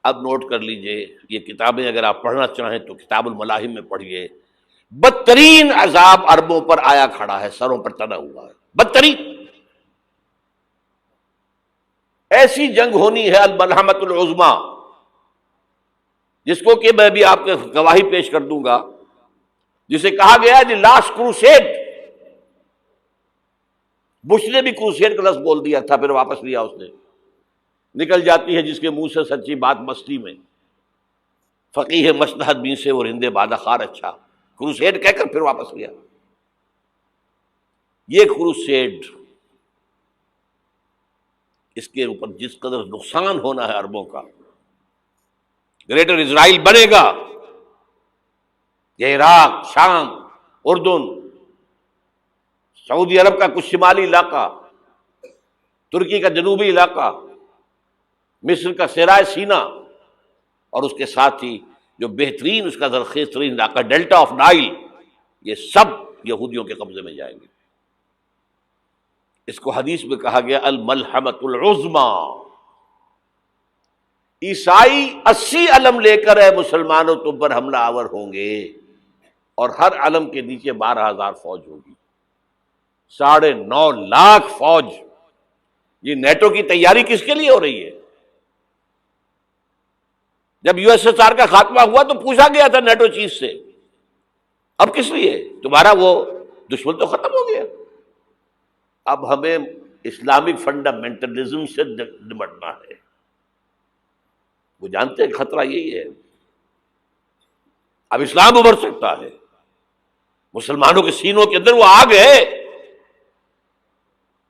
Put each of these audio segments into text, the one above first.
اب نوٹ کر لیجئے، یہ کتابیں اگر آپ پڑھنا چاہیں تو کتاب الملاحم میں پڑھیے، بدترین عذاب عربوں پر آیا کھڑا ہے، سروں پر تنا ہوا ہے، بدترین ایسی جنگ ہونی ہے الملحمۃ العظمیٰ، جس کو کہ میں بھی آپ کے گواہی پیش کر دوں گا، جسے کہا گیا ہے دی لاسٹ کروسیڈ۔ بش نے بھی کروسیڈ کا لفظ بول دیا تھا، پھر واپس لیا اس نے۔ نکل جاتی ہے جس کے منہ سے سچی بات مستی میں، فقیہ مصلحت بین سے وہ رندے بادہ خار اچھا، کروسیڈ کہہ کر پھر واپس لیا۔ یہ کروسیڈ، اس کے اوپر جس قدر نقصان ہونا ہے عربوں کا، گریٹر اسرائیل بنے گا، یہ عراق، شام، اردن، سعودی عرب کا کچھ شمالی علاقہ، ترکی کا جنوبی علاقہ، مصر کا صحرائے سینا، اور اس کے ساتھ ہی جو بہترین اس کا زرخیز ترین علاقہ ڈیلٹا آف نائل، یہ سب یہودیوں کے قبضے میں جائیں گے۔ اس کو حدیث میں کہا گیا الملحمۃ العظمیٰ۔ عیسائی 80 علم لے کر اے مسلمانوں تم پر حملہ آور ہوں گے، اور ہر علم کے نیچے 12,000 فوج ہوگی، 9.5 لاکھ فوج۔ یہ نیٹو کی تیاری کس کے لیے ہو رہی ہے؟ جب یو ایس ایس آر کا خاتمہ ہوا تو پوچھا گیا تھا نیٹو چیف سے، اب کس لیے؟ تمہارا وہ دشمن تو ختم ہو گیا، اب ہمیں اسلامک فنڈامنٹلزم سے نمٹنا ہے۔ وہ جانتے ہیں خطرہ یہی ہے، اب اسلام ابھر سکتا ہے، مسلمانوں کے سینوں کے اندر وہ آگ ہے،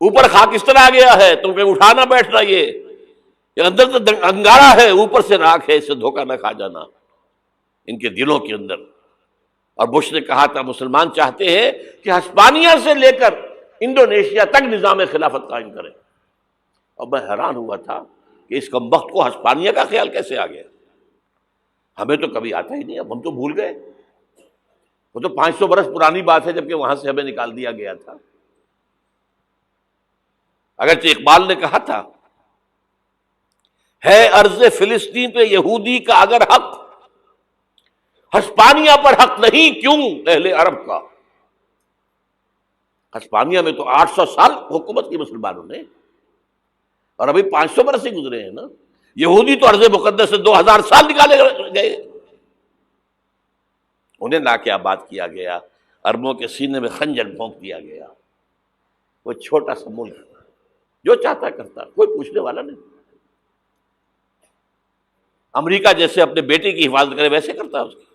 اوپر خاکستر آ گیا ہے، تم کہیں اٹھانا بیٹھنا، یہ اندر تو انگارہ ہے، اوپر سے راکھ ہے، اس سے دھوکہ نہ کھا جانا ان کے دلوں کے اندر۔ اور بش نے کہا تھا مسلمان چاہتے ہیں کہ ہسپانیہ سے لے کر انڈونیشیا تک نظام خلافت قائم کریں، اور میں حیران ہوا تھا کہ اس کمبخت کو ہسپانیہ کا خیال کیسے آ گیا؟ ہمیں تو کبھی آتا ہی نہیں، اب ہم تو بھول گئے، وہ تو 500 برس پرانی بات ہے جبکہ وہاں سے ہمیں نکال دیا گیا تھا۔ اگرچہ اقبال نے کہا تھا ہے ارض فلسطین پہ یہودی کا اگر حق، ہسپانیہ پر حق نہیں کیوں اہل عرب کا؟ ہسپانیہ میں تو 800 سال حکومت کی مسلمانوں نے، اور ابھی 500 برس ہی گزرے ہیں نا۔ یہودی تو ارض مقدس سے 2000 سال نکالے گئے، انہیں لا کے آباد کیا گیا، عربوں کے سینے میں خنجر بھونک دیا گیا۔ وہ چھوٹا سا ملک جو چاہتا کرتا، کوئی پوچھنے والا نہیں۔ امریکہ جیسے اپنے بیٹے کی حفاظت کرے ویسے کرتا اس کی۔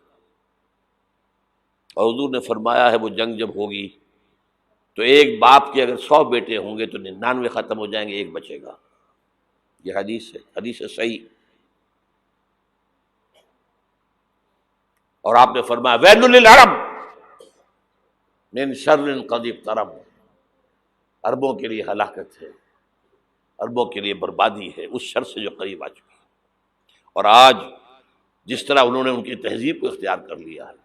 اور حضور نے فرمایا ہے وہ جنگ جب ہوگی تو ایک باپ کے اگر 100 بیٹے ہوں گے تو 99 ختم ہو جائیں گے، ایک بچے گا۔ یہ حدیث ہے، حدیث ہے صحیح۔ اور آپ نے فرمایا ویل للعرب من شر قد اقترب، عربوں کے لیے ہلاکت ہے، عربوں کے لیے بربادی ہے اس شر سے جو قریب آ چکی ہے۔ اور آج جس طرح انہوں نے ان کی تہذیب کو اختیار کر لیا ہے،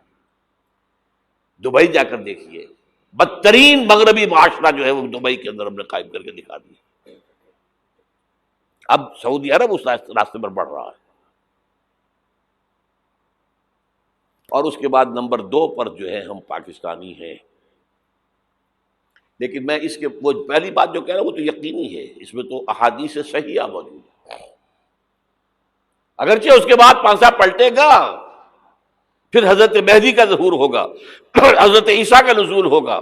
دبئی جا کر دیکھیے، بدترین مغربی معاشرہ جو ہے وہ دبئی کے اندر ہم نے قائم کر کے دکھا دیا۔ اب سعودی عرب اس راستے پر بڑھ رہا ہے۔ اور اس کے بعد نمبر 2 پر جو ہے ہم پاکستانی ہیں، لیکن میں اس کے وہ پہلی بات جو کہہ رہا ہوں وہ تو یقینی ہے، اس میں تو احادیث صحیحہ موجود ہے۔ اگرچہ اس کے بعد پانسا پلٹے گا، پھر حضرت مہدی کا ظہور ہوگا، حضرت عیسیٰ کا نزول ہوگا،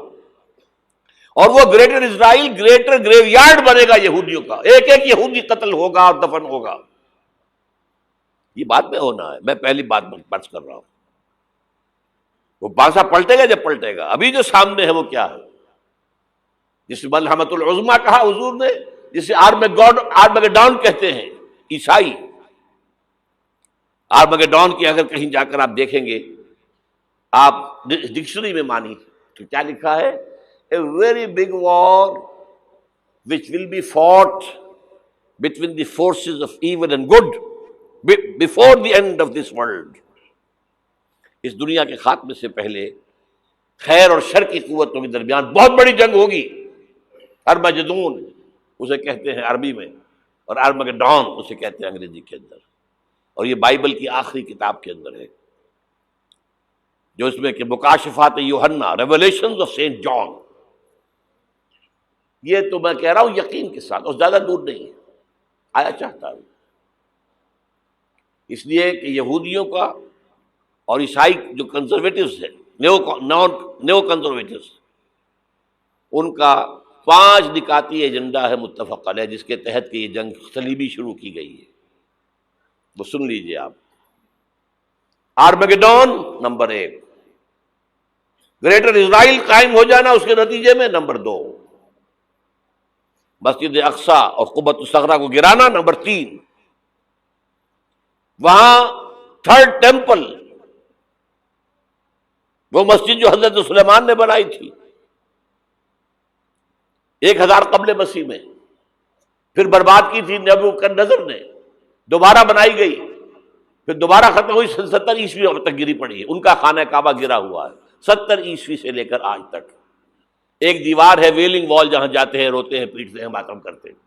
اور وہ گریٹر اسرائیل گریٹر گریو یارڈ بنے گا یہودیوں کا، ایک ایک یہودی قتل ہوگا اور دفن ہوگا۔ یہ بات میں ہونا ہے، میں پہلی بات بات کر رہا ہوں۔ وہ پانسا پلٹے گا جب پلٹے گا، ابھی جو سامنے ہے وہ کیا ہے؟ جس ملحمۃ العظمیٰ کہا حضور نے، جسے آرمگیڈون کہتے ہیں عیسائی۔ آرمگیڈون کی اگر کہیں جا کر آپ دیکھیں گے، آپ ڈکشنری میں مانی تو کیا لکھا ہے؟ A very big war which will be fought between the forces of evil and good before the end of this world۔ اس دنیا کے خاتمے سے پہلے خیر اور شر کی قوتوں کے درمیان بہت بڑی جنگ ہوگی۔ ارمجدون اسے کہتے ہیں عربی میں، اور آرمگیڈون اسے کہتے ہیں انگریزی کے اندر۔ اور یہ بائبل کی آخری کتاب کے اندر ہے، جو اس میں کہ مکاشفات یوحنا، ریولیشنز آف سینٹ جان. یہ تو میں کہہ رہا ہوں یقین کے ساتھ، اور زیادہ دور نہیں ہے، آیا چاہتا ہوں. اس لیے کہ یہودیوں کا اور عیسائی جو کنزرویٹوز ہیں، نیو کنزرویٹوز، ان کا 5 نکاتی ایجنڈا ہے متفق علیہ، جس کے تحت کہ یہ جنگ صلیبی شروع کی گئی ہے. وہ سن لیجئے آپ. آرمیگیڈون نمبر 1، گریٹر اسرائیل قائم ہو جانا اس کے نتیجے میں نمبر 2، مسجد اقصی اور قبۃ الصغریٰ کو گرانا نمبر 3، وہاں تھرڈ ٹیمپل، وہ مسجد جو حضرت سلیمان نے بنائی تھی 1000 قبل مسیح میں، پھر برباد کی تھی نبوکدنضر نے، دوبارہ بنائی گئی، پھر دوبارہ ختم ہوئی 70 عیسوی تک گری پڑی ہے. ان کا خانہ کعبہ گرا ہوا ہے 70 عیسوی سے لے کر آج تک. ایک دیوار ہے ویلنگ وال، جہاں جاتے ہیں، روتے ہیں، پیٹتے ہیں، ماتم کرتے ہیں،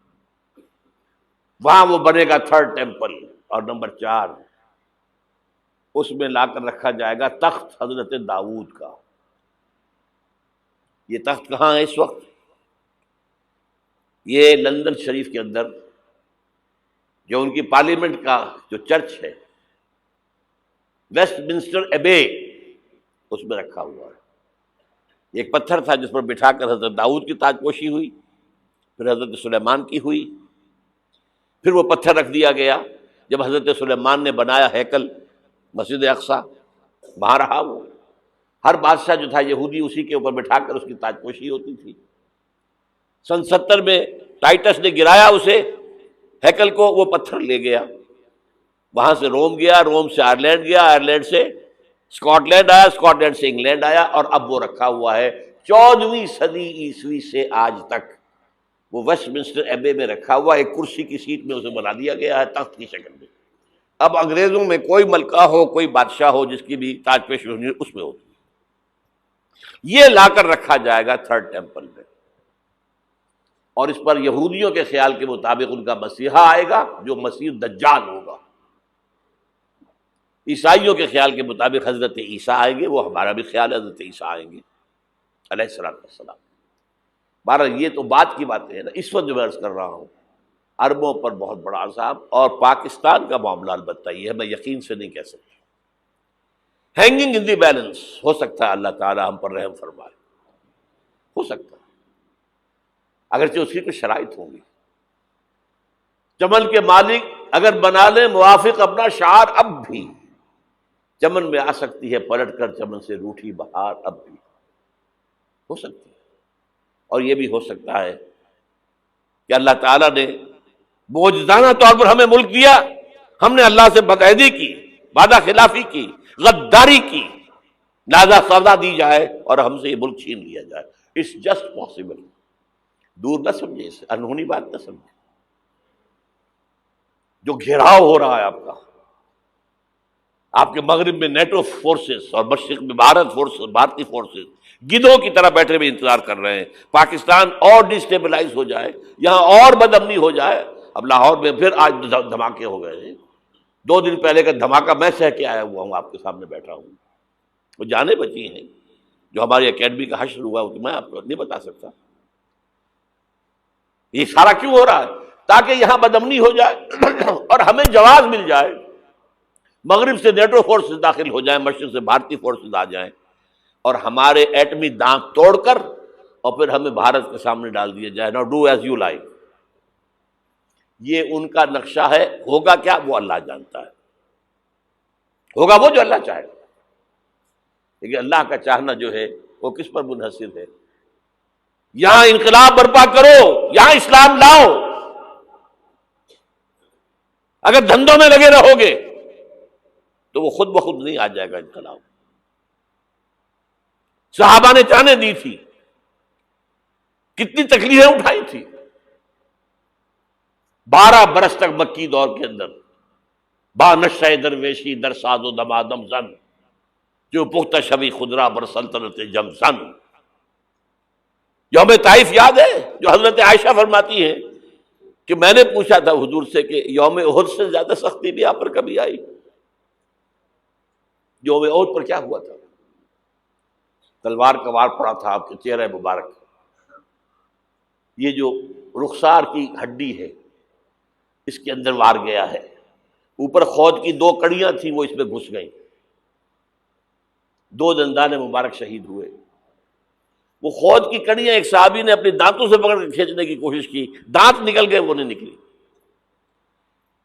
وہاں وہ بنے گا تھرڈ ٹیمپل. اور نمبر 4، اس میں لا کر رکھا جائے گا تخت حضرت داؤد کا. یہ تخت کہاں ہے اس وقت؟ یہ لندن شریف کے اندر، جو ان کی پارلیمنٹ کا جو چرچ ہے، ویسٹ منسٹر ایبے، اس میں رکھا ہوا ہے. ایک پتھر تھا جس پر بٹھا کر حضرت داؤد کی تاج پوشی ہوئی، پھر حضرت سلیمان کی ہوئی، پھر وہ پتھر رکھ دیا گیا جب حضرت سلیمان نے بنایا ہیکل مسجد اقصی، وہاں رہا وہ. ہر بادشاہ جو تھا یہودی اسی کے اوپر بٹھا کر اس کی تاج پوشی ہوتی تھی. سن 70 میں ٹائٹس نے گرایا اسے، ہیکل کو، وہ پتھر لے گیا، وہاں سے روم گیا، روم سے آئرلینڈ گیا، آئرلینڈ سے اسکاٹ لینڈ آیا، اسکاٹ لینڈ سے انگلینڈ آیا، اور اب وہ رکھا ہوا ہے 14ویں صدی عیسوی سے آج تک. وہ ویسٹ منسٹر ایبے میں رکھا ہوا، ایک کرسی کی سیٹ میں اسے بنا دیا گیا ہے تخت کی شکل میں. اب انگریزوں میں کوئی ملکہ ہو، کوئی بادشاہ ہو جس کی بھی تاج پوشی ہونی اس میں ہوتی. یہ لا کر رکھا جائے گا تھرڈ ٹیمپل میں، اور اس پر یہودیوں کے خیال کے مطابق ان کا مسیحا آئے گا جو مسیح دجال ہوگا. عیسائیوں کے خیال کے مطابق حضرت عیسیٰ آئیں گے، وہ ہمارا بھی خیال ہے حضرت عیسیٰ آئیں گے علیہ السلام. بہرحال یہ تو بات کی باتیں ہیں نا. اس وقت جو میں عرض کر رہا ہوں، عربوں پر بہت بڑا عذاب، اور پاکستان کا معاملہ البتہ یہ ہے، میں یقین سے نہیں کہہ سکتا. ہینگنگ ان دی بیلنس، ہو سکتا ہے اللہ تعالی ہم پر رحم فرمائے، ہو سکتا ہے، اگرچہ اس کی کچھ شرائط ہوں گی. چمن کے مالک اگر بنا لیں موافق اپنا شعار، اب بھی چمن میں آ سکتی ہے پلٹ کر چمن سے روٹھی بہار، اب بھی ہو سکتی ہے. اور یہ بھی ہو سکتا ہے کہ اللہ تعالیٰ نے معجزانہ طور پر ہمیں ملک دیا، ہم نے اللہ سے بدعہدی کی، وعدہ خلافی کی، غداری کی، لہذا سزا دی جائے اور ہم سے یہ ملک چھین لیا جائے. It's just possible. دور نہ سمجھے اسے، انہونی بات نہ سمجھے. جو گھیراؤ ہو رہا ہے آپ کے مغرب میں نیٹو فورسز اور مشرق میں بھارتی فورسز گدھوں کی طرح بیٹھے ہوئے انتظار کر رہے ہیں پاکستان اور ڈسٹیبلائز ہو جائے، یہاں اور بدامنی ہو جائے. اب لاہور میں پھر آج دھماکے ہو گئے ہیں. 2 دن پہلے کا دھماکہ میں سہ کے آیا ہوا ہوں، آپ کے سامنے بیٹھا ہوں. وہ جانیں بچی ہیں، جو ہماری اکیڈمی کا حشر ہوا وہ میں آپ کو نہیں بتا سکتا. یہ سارا کیوں ہو رہا ہے؟ تاکہ یہاں بدامنی ہو جائے اور ہمیں جواز مل جائے. مغرب سے نیٹو فورسز داخل ہو جائیں، مشرق سے بھارتی فورسز آ جائیں، اور ہمارے ایٹمی دانت توڑ کر اور پھر ہمیں بھارت کے سامنے ڈال دیا جائے. نو ڈو ایز یو لائک. یہ ان کا نقشہ ہے. ہوگا کیا وہ اللہ جانتا ہے، ہوگا وہ جو اللہ چاہے. لیکن اللہ کا چاہنا جو ہے وہ کس پر منحصر ہے؟ یہاں انقلاب برپا کرو، یہاں اسلام لاؤ. اگر دھندوں میں لگے رہو گے تو وہ خود بخود نہیں آ جائے گا انقلاب. صحابہ نے جانیں دی تھی، کتنی تکلیفیں اٹھائی تھی. 12 برس تک مکی دور کے اندر با نشہ درویشی در ساز و دمادم زن، جو پختہ شبی خدرا بر سلطنت جم زن. یوم طائف یاد ہے جو حضرت عائشہ فرماتی ہے کہ میں نے پوچھا تھا حضور سے کہ یوم احد سے زیادہ سختی بھی آپ پر کبھی آئی؟ یوم احد پر کیا ہوا تھا؟ تلوار کا وار پڑا تھا آپ کے چہرہ مبارک، یہ جو رخسار کی ہڈی ہے اس کے اندر وار گیا ہے، اوپر خود کی 2 کڑیاں تھیں وہ اس میں گھس گئیں، 2 دندان مبارک شہید ہوئے۔ وہ خود کی کڑیاں ایک صحابی نے اپنے دانتوں سے پکڑ کے کھینچنے کی کوشش کی، دانت نکل گئے، وہ نہیں نکلی،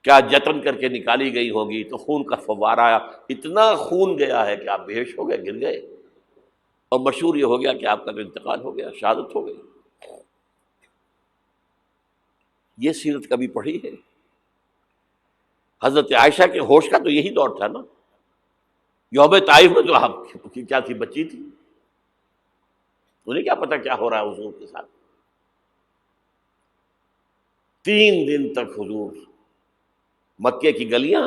کیا جتن کر کے نکالی گئی ہوگی تو خون کا فوارہ آیا، اتنا خون گیا ہے کہ آپ بے ہوش ہو گئے، گر گئے، اور مشہور یہ ہو گیا کہ آپ کا تو انتقال ہو گیا، شہادت ہو گئی۔ یہ سیرت کبھی پڑھی ہے؟ حضرت عائشہ کے ہوش کا تو یہی دور تھا نا، یوم طائف میں تو آپ کی کیا تھی، بچی تھی، انہیں کیا پتا کیا ہو رہا ہے حضور کے ساتھ۔ 3 دن تک حضور مکے کی گلیاں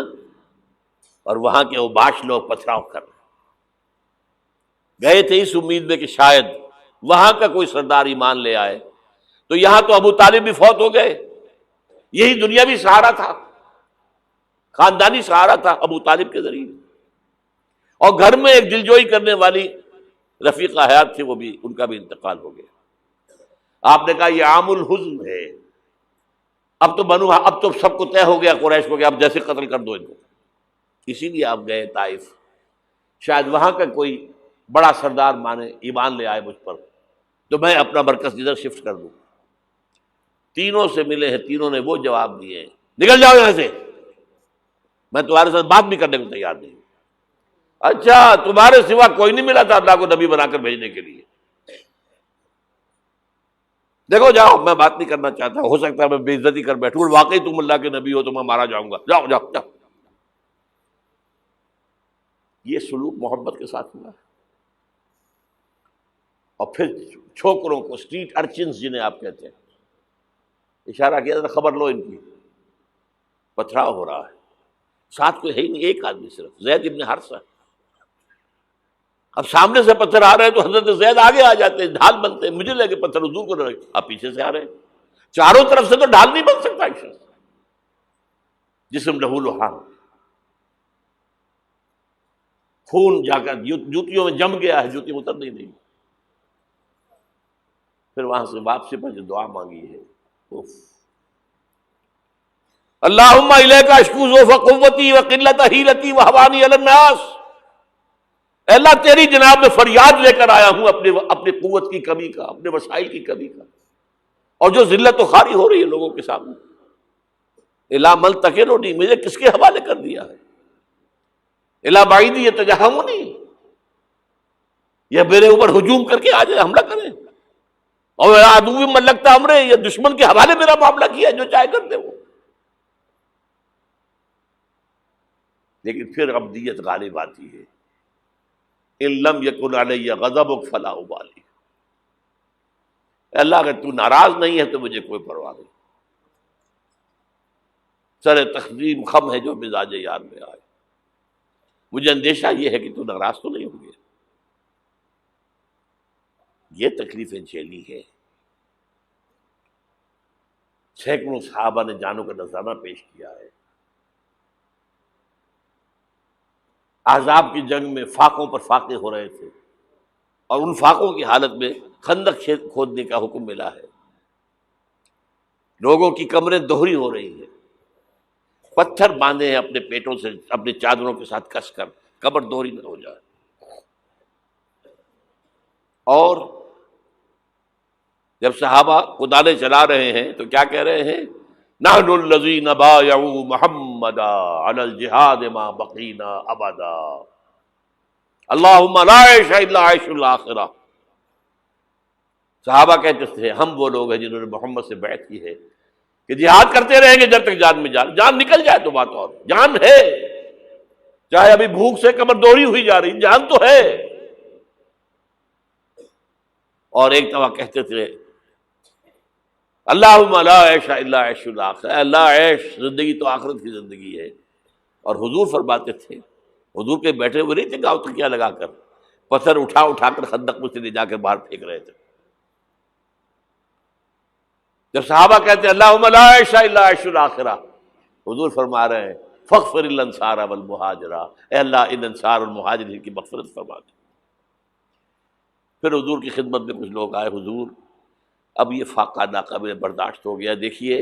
اور وہاں کے اوباش لوگ پتھراؤ کر رہے گئے تھے اس امید میں کہ شاید وہاں کا کوئی سردار ایمان لے آئے، تو یہاں تو ابو طالب بھی فوت ہو گئے، یہی دنیاوی سہارا تھا، خاندانی سہارا تھا ابو طالب کے ذریعے، اور گھر میں ایک دلجوئی کرنے والی رفیقہ حیات تھی، وہ بھی، ان کا بھی انتقال ہو گیا۔ آپ نے کہا یہ عام الحزن ہے، اب تو سب کو طے ہو گیا قریش کو کہ اب جیسے قتل کر دو ان کو، اسی لیے آپ گئے طائف، شاید وہاں کا کوئی بڑا سردار مانے، ایمان لے آئے مجھ پر، تو میں اپنا مرکز ادھر شفٹ کر دوں۔ تینوں سے ملے ہیں، تینوں نے وہ جواب دیے ہیں، نکل جاؤ یہاں سے، میں تمہارے ساتھ بات بھی کرنے کو تیار نہیں۔ اچھا، تمہارے سوا کوئی نہیں ملا تھا اللہ کو نبی بنا کر بھیجنے کے لیے؟ دیکھو جاؤ، میں بات نہیں کرنا چاہتا، ہو سکتا ہے میں بے عزتی کر بیٹھوں، واقعی تم اللہ کے نبی ہو تو میں مارا جاؤں گا، جاؤ جاؤ جاؤ۔ یہ سلوک محبت کے ساتھ ہوا، اور پھر چھوکروں کو، اسٹریٹ ارچنز جنہیں آپ کہتے ہیں، اشارہ کیا تھا، خبر لو ان کی، پتھراؤ ہو رہا ہے، ساتھ کوئی ہے ہی نہیں، ایک آدمی صرف، زید ابن حارثہ۔ اب سامنے سے پتھر آ رہے ہیں تو حضرت زید آگے آ جاتے ہیں، ڈھال بنتے ہیں، مجھے لگے پتھر حضور کو لگے، آپ پیچھے سے آ رہے ہیں، چاروں طرف سے تو ڈھال نہیں بن سکتا ایک شخص، جسم لہو لہان، خون جا کر جوتیوں میں جم گیا ہے، جوتی اتر نہیں۔ پھر وہاں سے واپسی پر جو دعا مانگی ہے، اللہم الیک اشکو ضعف قوتی وقلت حیلتی وہوانی علی الناس، اے اللہ تیری جناب میں فریاد لے کر آیا ہوں اپنی قوت کی کمی کا، اپنے وسائل کی کمی کا، اور جو ذلت و خواری ہو رہی ہے لوگوں کے سامنے، الا ملتقننی، مجھے کس کے حوالے کر دیا ہے، الا بعیدی یتجہمنی، یہ میرے اوپر ہجوم کر کے آ جائے، حملہ کریں، اور عدو من لگتا امرے، یہ دشمن کے حوالے میرا معاملہ کیا، جو چاہے کر دے وہ۔ لیکن پھر عبدیت غالب آتی ہے، ان لم یکن علی غضبک فلا ابالی، اللہ اگر تو ناراض نہیں ہے تو مجھے کوئی پرواہ نہیں، سر تقسیم خم ہے جو مزاج یار میں آئے، مجھے اندیشہ یہ ہے کہ تو ناراض تو نہیں ہو گیا۔ یہ تکلیفیں جھیلی ہے، سینکڑوں صحابہ نے جانوں کا نذرانہ پیش کیا ہے، احزاب کی جنگ میں فاقوں پر فاقے ہو رہے تھے، اور ان فاقوں کی حالت میں خندق کھودنے کا حکم ملا ہے، لوگوں کی کمریں دوہری ہو رہی ہیں، پتھر باندھے ہیں اپنے پیٹوں سے، اپنے چادروں کے ساتھ کس کر، کمر دوہری نہ ہو جائے، اور جب صحابہ کدالیں چلا رہے ہیں تو کیا کہہ رہے ہیں، نحن الذین بایعوا محمدا علی الجہاد ما بقینا ابدا، اللہم لا عیش الا عیش الاخرہ۔ صحابہ کہتے تھے ہم وہ لوگ ہیں جنہوں نے محمد سے بیعت کی ہے کہ جہاد کرتے رہیں گے جب تک جان میں جان نکل جائے تو بات، اور جان ہے، چاہے ابھی بھوک سے کمر دوہری ہوئی جا رہی، جان تو ہے۔ اور ایک دفعہ کہتے تھے اللہم لا عیش الا عیش الاخرہ، اللہ عیش، زندگی تو آخرت کی زندگی ہے۔ اور حضور فرماتے تھے، حضور کے بیٹھے ہوئے نہیں تھے گاؤں تکیہ لگا کر، پتھر اٹھا کر خندق میں سے لے جا کر باہر پھینک رہے تھے، جب صحابہ کہتے ہیں اللہم لا عیش الا عیش الآخرہ، حضور فرما رہے ہیں فاغفر الانصار والمہاجرہ، اے اللہ ان انصار اور مہاجرین کی مغفرت فرما دے۔ پھر حضور کی خدمت میں کچھ لوگ آئے، حضور اب یہ فاقہ ناقابل برداشت ہو گیا، دیکھیے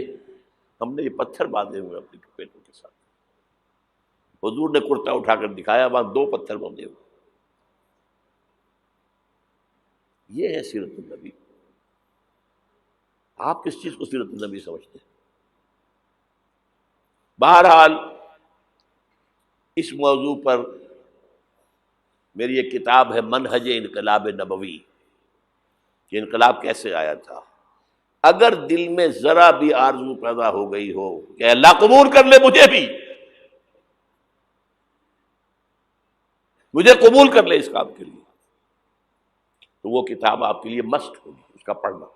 ہم نے یہ پتھر باندھے ہوئے اپنے پیٹوں کے ساتھ۔ حضور نے کرتا اٹھا کر دکھایا، وہاں 2 پتھر باندھے ہوئے۔ یہ ہے سیرت النبی۔ آپ کس چیز کو سیرت النبی سمجھتے ہیں؟ بہرحال اس موضوع پر میری ایک کتاب ہے منہج انقلاب نبوی، کہ انقلاب کیسے آیا تھا۔ اگر دل میں ذرا بھی آرزو پیدا ہو گئی ہو کہ اللہ قبول کر لے مجھے قبول کر لے اس کام کے لیے، تو وہ کتاب آپ کے لیے مسٹ ہوگی، اس کا پڑھنا۔